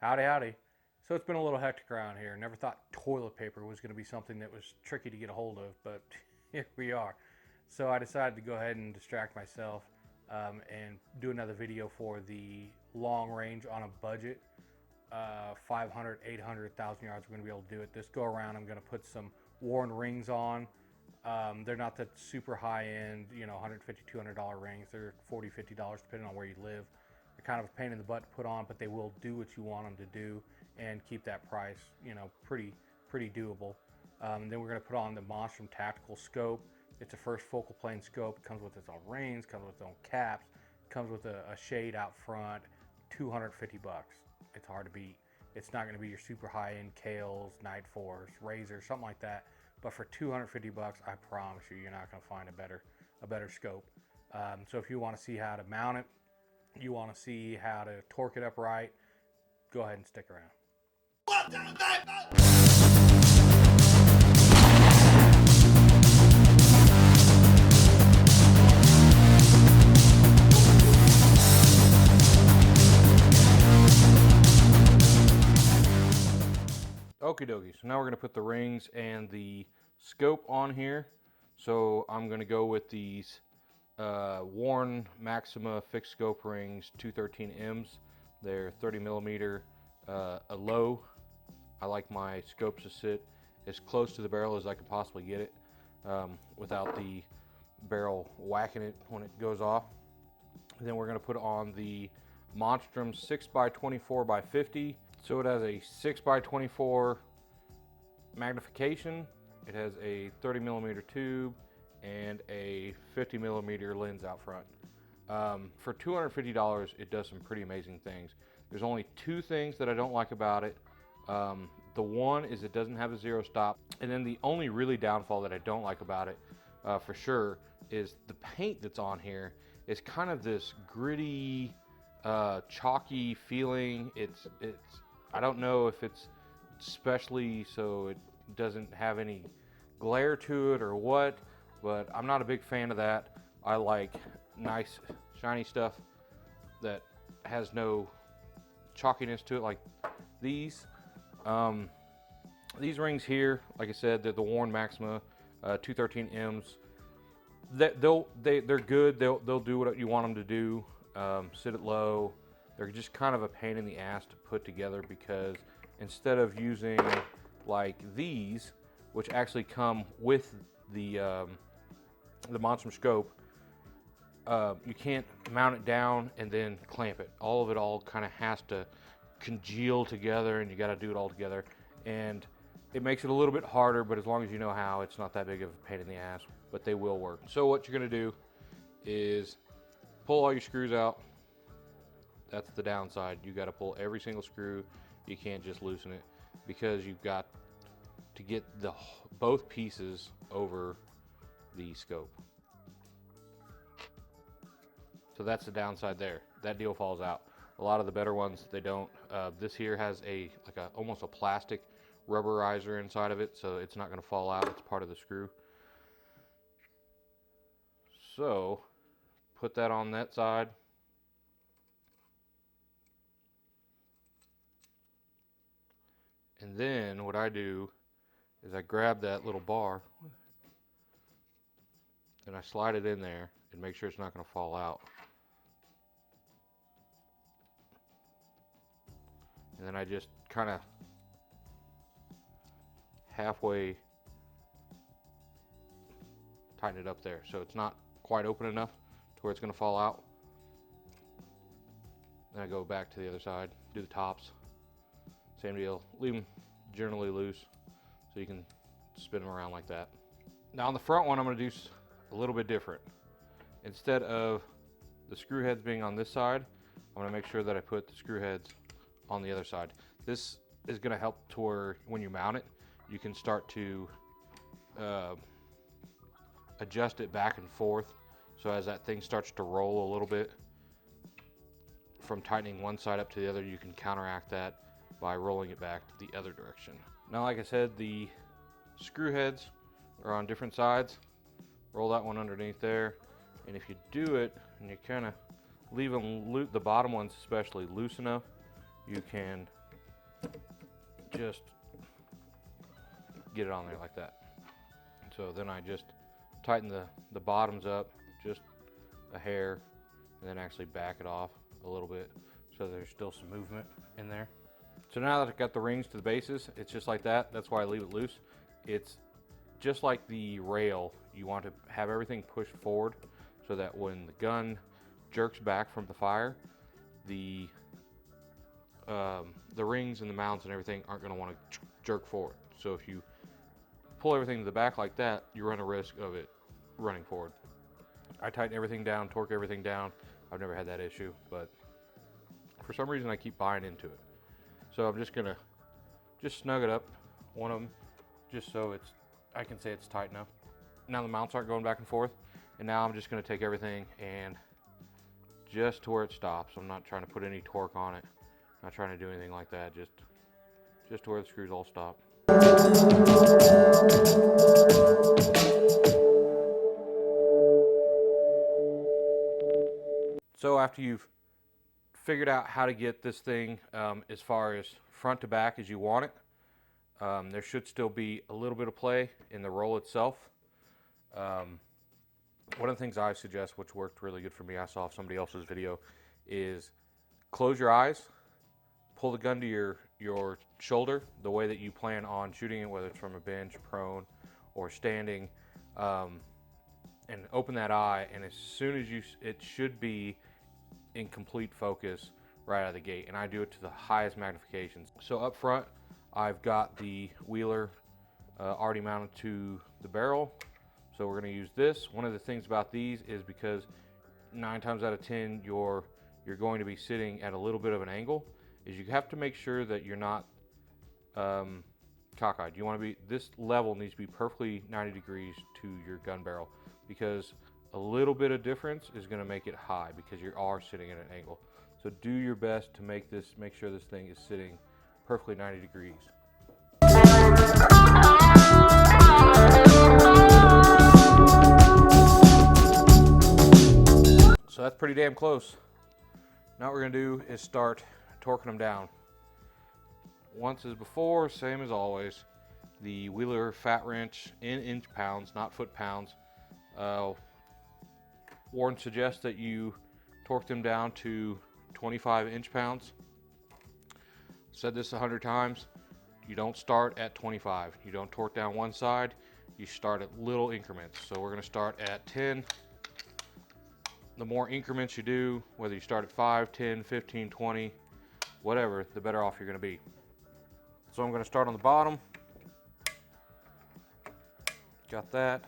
Howdy, howdy. So it's been a little hectic around here. Never thought toilet paper was going to be something that was tricky to get a hold of, but here we are. So I decided to go ahead and distract myself and do another video for the long range on a budget. 500, 800, 1,000 yards, we're going to be able to do it. This go around, I'm going to put some Warne rings on. They're not that super high end, $150, $200 rings. They're $40, $50 depending on where you live. They're kind of a pain in the butt to put on, but they will do what you want them to do and keep that price, pretty doable. Then we're going to put on the Monstrum Tactical Scope. It's a first focal plane scope. It comes with its own rings, comes with its own caps, comes with a shade out front. $250. It's hard to beat. It's not going to be your super high-end Kales, Night Force, Razor, something like that. But for $250, I promise you're not going to find a better scope. So if you want to see how to mount it, you want to see how to torque it up right, go ahead and stick around. Okie dokie, so now we're going to put the rings and the scope on here. So I'm going to go with these Warne Maxima fixed scope rings 213Ms. They're 30 millimeter, a low. I like my scopes to sit as close to the barrel as I can possibly get it without the barrel whacking it when it goes off. And then we're going to put on the Monstrum 6x24x50. So it has a 6x24 magnification. It has a 30 millimeter tube and a 50 millimeter lens out front. For $250, it does some pretty amazing things. There's only two things that I don't like about it. The one is it doesn't have a zero stop. And then the only really downfall that I don't like about it, for sure, is the paint that's on here is kind of this gritty, chalky feeling. It's I don't know if it's especially so it doesn't have any glare to it or what, but I'm not a big fan of that. I like nice shiny stuff that has no chalkiness to it, like these. These rings here, like I said, they're the Warne Maxima 213Ms. They're good. They'll do what you want them to do. Sit it low. They're just kind of a pain in the ass to put together because instead of using like these, which actually come with the Monstrum scope, you can't mount it down and then clamp it. All of it kind of has to congeal together, and you got to do it all together. And it makes it a little bit harder, but as long as you know how, it's not that big of a pain in the ass, but they will work. So what you're going to do is pull all your screws out. That's the downside. You got to pull every single screw. You can't just loosen it because you've got to get both pieces over the scope. So that's the downside there. That deal falls out. A lot of the better ones, they don't. This here has almost a plastic rubberizer inside of it, so it's not going to fall out. It's part of the screw. So put that on that side. And then what I do is I grab that little bar and I slide it in there and make sure it's not going to fall out. And then I just kind of halfway tighten it up there so it's not quite open enough to where it's going to fall out. Then I go back to the other side, do the tops. Same deal, leave them generally loose so you can spin them around like that. Now on the front one, I'm going to do a little bit different. Instead of the screw heads being on this side, I'm going to make sure that I put the screw heads on the other side. This is going to help to where when you mount it, you can start to adjust it back and forth. So as that thing starts to roll a little bit from tightening one side up to the other, you can counteract that by rolling it back to the other direction. Now, like I said, the screw heads are on different sides. Roll that one underneath there, and if you do it and you kind of leave them the bottom ones especially loose enough, you can just get it on there like that. So then I just tighten the bottoms up just a hair, and then actually back it off a little bit so there's still some movement in there. So now that I've got the rings to the bases, it's just like that. That's why I leave it loose. It's just like the rail. You want to have everything pushed forward so that when the gun jerks back from the fire, the rings and the mounts and everything aren't going to want to jerk forward. So if you pull everything to the back like that, you run a risk of it running forward. I tighten everything down, torque everything down. I've never had that issue, but for some reason I keep buying into it. So I'm just gonna snug it up, one of them, just so I can say it's tight enough. Now the mounts aren't going back and forth, and now I'm just gonna take everything and just to where it stops. I'm not trying to put any torque on it, not trying to do anything like that, just to where the screws all stop. So after you've figured out how to get this thing as far as front to back as you want it, there should still be a little bit of play in the roll itself. One of the things I suggest, which worked really good for me, I saw somebody else's video, is close your eyes, pull the gun to your shoulder the way that you plan on shooting it, whether it's from a bench, prone, or standing, and open that eye, and as soon as it should be in complete focus right out of the gate, and I do it to the highest magnifications. So up front, I've got the Wheeler already mounted to the barrel, so we're going to use this. One of the things about these is because 9 times out of 10 you're going to be sitting at a little bit of an angle, is you have to make sure that you're not cockeyed. You want to be, this level needs to be perfectly 90 degrees to your gun barrel, because a little bit of difference is going to make it high because you are sitting at an angle. So do your best to make sure this thing is sitting perfectly 90 degrees. So that's pretty damn close. Now what we're going to do is start torquing them down. Once as before, same as always. The Wheeler fat wrench in inch pounds, not foot pounds. Warne suggests that you torque them down to 25 inch pounds. Said this 100 times. You don't start at 25. You don't torque down one side. You start at little increments. So we're going to start at 10. The more increments you do, whether you start at 5, 10, 15, 20, whatever, the better off you're going to be. So I'm going to start on the bottom. Got that.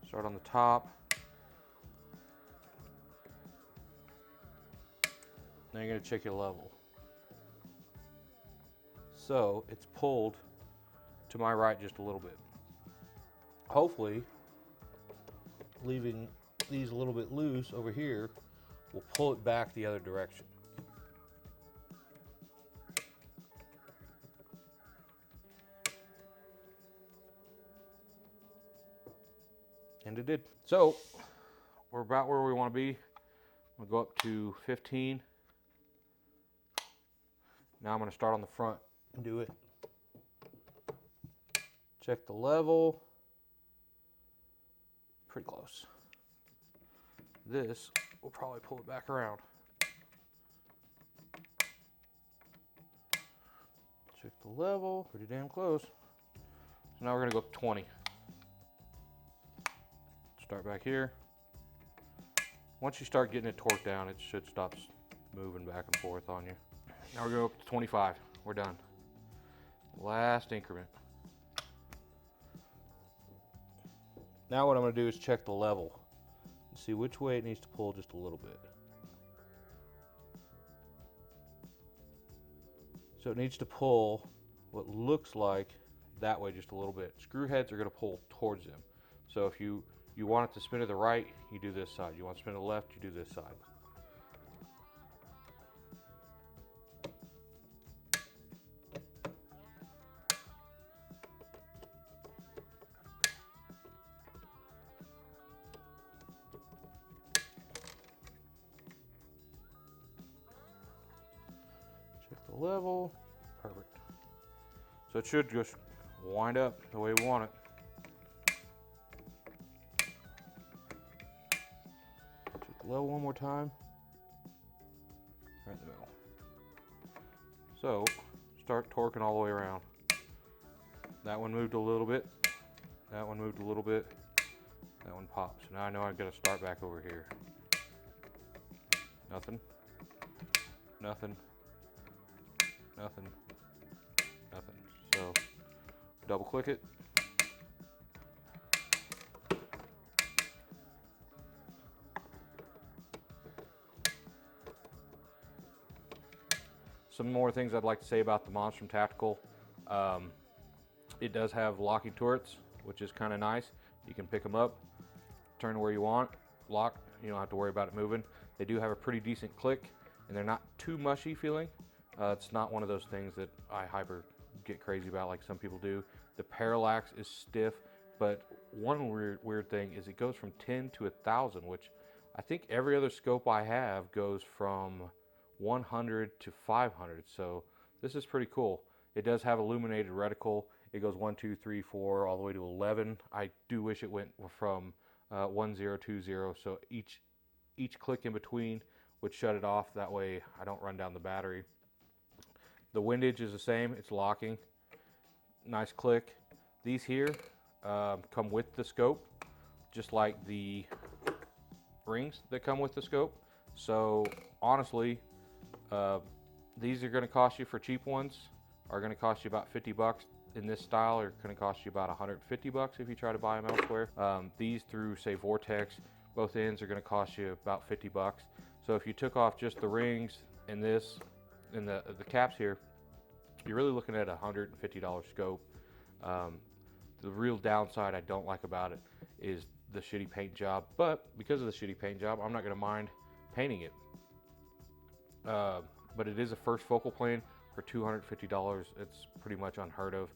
Start on the top. Now you're going to check your level. So it's pulled to my right just a little bit. Hopefully, leaving these a little bit loose over here will pull it back the other direction. And it did. So we're about where we want to be. We'll go up to 15. Now I'm going to start on the front and do it. Check the level. Pretty close. This will probably pull it back around. Check the level. Pretty damn close. So now we're going to go up to 20. Start back here. Once you start getting it torqued down, it should stop moving back and forth on you. Now we're going to go up to 25. We're done. Last increment. Now what I'm going to do is check the level. See which way it needs to pull just a little bit. So it needs to pull what looks like that way just a little bit. Screw heads are going to pull towards them. So if you want it to spin to the right, you do this side. You want it to spin to the left, you do this side. Check the level. Perfect. So it should just wind up the way we want it. Just low one more time. Right in the middle. So start torquing all the way around. That one moved a little bit. That one moved a little bit. That one popped. So now I know I've got to start back over here. Nothing. Nothing. Nothing. Nothing. So double click it. Some more things I'd like to say about the Monstrum Tactical. It does have locking turrets, which is kind of nice. You can pick them up, turn where you want, lock. You don't have to worry about it moving. They do have a pretty decent click, and they're not too mushy feeling. It's not one of those things that I hyper get crazy about like some people do. The parallax is stiff, but one weird thing is it goes from 10 to 1,000, which I think every other scope I have goes from 100 to 500. So this is pretty cool. It does have illuminated reticle. It goes 1, 2, 3, 4, all the way to 11. I do wish it went from 1, 0, 2, 0. So each click in between would shut it off. That way I don't run down the battery. The windage is the same. It's locking. Nice click. These here come with the scope, just like the rings that come with the scope. So honestly, these are going to cost you, for cheap ones, are going to cost you about 50 bucks. In this style are going to cost you about 150 bucks if you try to buy them elsewhere. These through, say, Vortex, both ends are going to cost you about 50 bucks. So if you took off just the rings and this and the caps here, you're really looking at a $150 scope. The real downside I don't like about it is the shitty paint job, but because of the shitty paint job, I'm not going to mind painting it. But it is a first focal plane for $250. It's pretty much unheard of.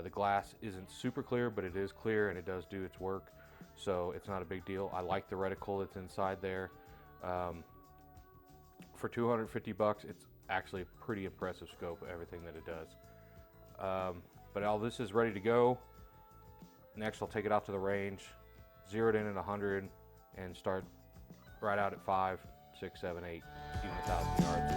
The glass isn't super clear, but it is clear and it does do its work, so it's not a big deal. I like the reticle that's inside there. For 250 bucks, it's actually a pretty impressive scope of everything that it does. But all this is ready to go. Next, I'll take it out to the range, zero it in at 100, and start right out at 5, 6, 7, 8, even 1,000 yards.